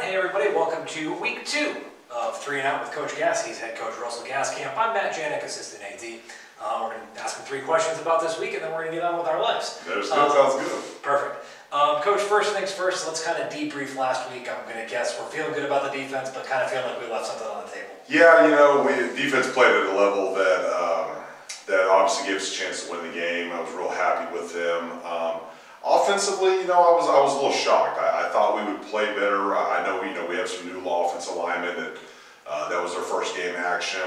Hey everybody, welcome to week 2 of 3 and Out with Coach Gas. He's head coach Russell Gaskamp. I'm Matt Janik, assistant AD. We're going to ask him 3 questions about this week and then we're going to get on with our lives. Sounds good. Perfect. Coach, first things first, let's kind of debrief last week. I'm going to guess we're feeling good about the defense, but kind of feeling like we left something on the table. Yeah, you know, defense played at a level that obviously gave us a chance to win the game. I was real happy with them. Offensively, you know, I was a little shocked. I thought we would play better. I know, we have some new offensive linemen that was their first game action.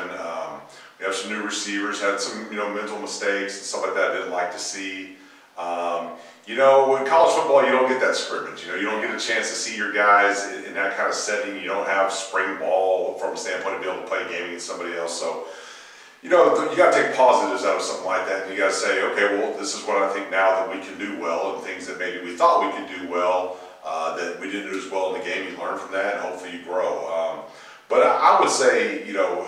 We have some new receivers, had some, mental mistakes and stuff like that I didn't like to see. In college football, you don't get that scrimmage. You don't get a chance to see your guys in that kind of setting. You don't have spring ball from a standpoint of being able to play a game against somebody else. So, you got to take positives out of something like that, and you got to say, okay, well, this is what I think now that we can do well, and things that maybe we thought we could do well, that we didn't do as well in the game. You learn from that, and hopefully you grow. But I would say,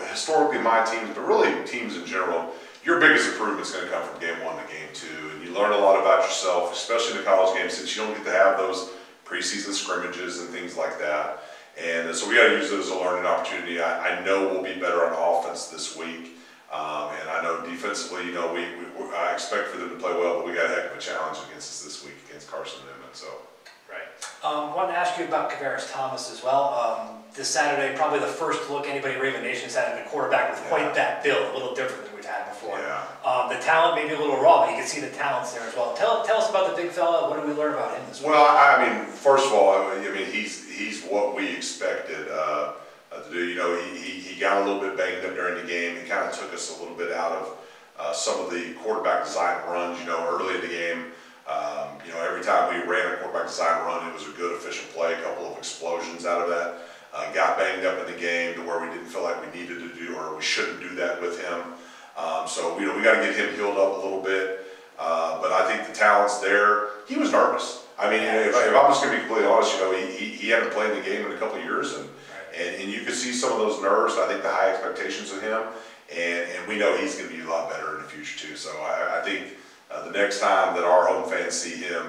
historically my teams, but really teams in general, your biggest improvement is going to come from game 1 to game 2, and you learn a lot about yourself, especially in the college game, since you don't get to have those preseason scrimmages and things like that. And so we got to use it as a learning opportunity. I know we'll be better on offense this week. And I know defensively, I expect for them to play well, but we got a heck of a challenge against us this week against Carson-Newman. So, right. Wanted to ask you about Cabarrus Thomas as well. This Saturday, probably the first look anybody in Raven Nation's had at a quarterback with quite that build, a little different than we've had before. Yeah. The talent may be a little raw, but you can see the talents there as well. Tell us about the big fella. What did we learn about him this week? Well, I mean, first of all, he's what we expected to do. He got a little bit banged up during the game. He kind of took us a little bit out of some of the quarterback design runs. Early in the game, every time we ran a quarterback design run, it was a good, efficient play. A couple of explosions out of that. Got banged up in the game to where we didn't feel like we needed to do, or we shouldn't do that with him. So we got to get him healed up a little bit. But I think the talent's there. He was nervous. I mean, if I'm just going to be completely honest, he hadn't played in the game in a couple of years, and you could see some of those nerves. I think the high expectations of him, and we know he's going to be a lot better in the future too. So I think the next time that our home fans see him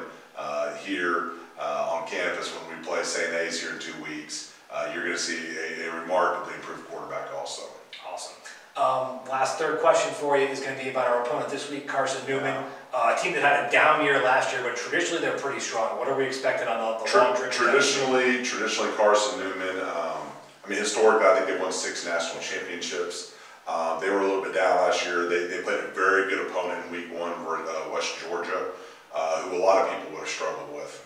here on campus when we play St. A's here in 2 weeks, you're going to see a remarkably improved quarterback also. Awesome. Last third question for you is going to be about our opponent this week, Carson-Newman, a team that had a down year last year, but traditionally they're pretty strong. What are we expecting on the long trip? Traditionally Carson-Newman, historically, I think they won 6 national championships. They were a little bit down last year. They played a very good opponent in week 1 for West Georgia, who a lot of people would have struggled with.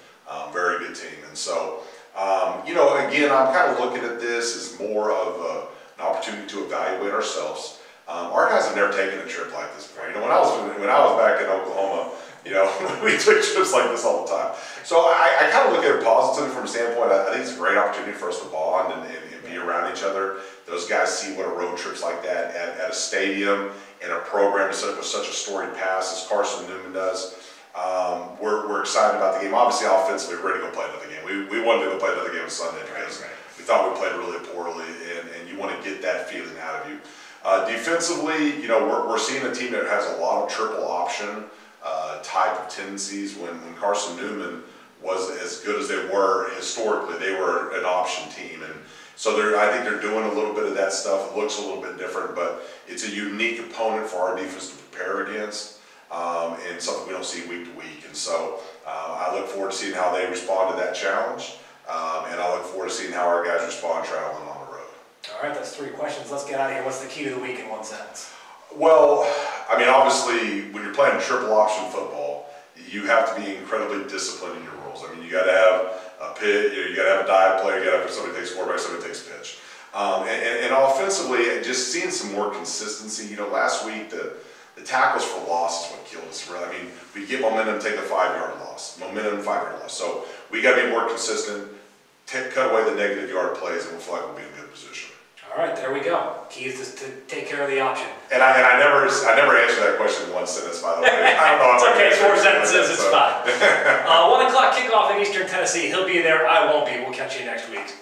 Very good team. And so, again, I'm kind of looking at this as more of an opportunity to evaluate ourselves. Our guys have never taken a trip like this before. When I was back in Oklahoma, we took trips like this all the time. So I kind of look at it positively from a standpoint. I think it's a great opportunity for us to bond and be around each other. Those guys see what a road trip's like that at a stadium and a program set up with such a storied past as Carson-Newman does. We're excited about the game. Obviously, offensively, we're ready to go play another game. We wanted to go play another game on Sunday because we thought we played really poorly, and you want to get that feeling out of you. Defensively, we're seeing a team that has a lot of triple option type of tendencies. When Carson-Newman was as good as they were historically, they were an option team, and so I think they're doing a little bit of that stuff. It looks a little bit different, but it's a unique opponent for our defense to prepare against, and something we don't see week to week. And so I look forward to seeing how they respond to that challenge, and I look forward to seeing how our guys respond traveling on the road. All right, that's 3 questions. Let's get out of here. What's the key to the week in 1 sentence? Well, obviously, when you're playing triple option football, you have to be incredibly disciplined in your rules. You got to have a pitch, you got to have a dive play, you got to have somebody takes quarterback, somebody takes pitch. And offensively, just seeing some more consistency. Last week the tackles for loss is what killed us. Really, we get momentum, take a 5-yard loss. Momentum, 5-yard loss. So we got to be more consistent. Cut away the negative yard plays, and we'll feel like we'll be in a good position. All right, there we go. Key is to take care of the option. And I never answered that question in 1 sentence, by the way. I don't know. It's okay, it's 4 sentences, it's fine. 1 o'clock kickoff in Eastern Tennessee. He'll be there, I won't be. We'll catch you next week.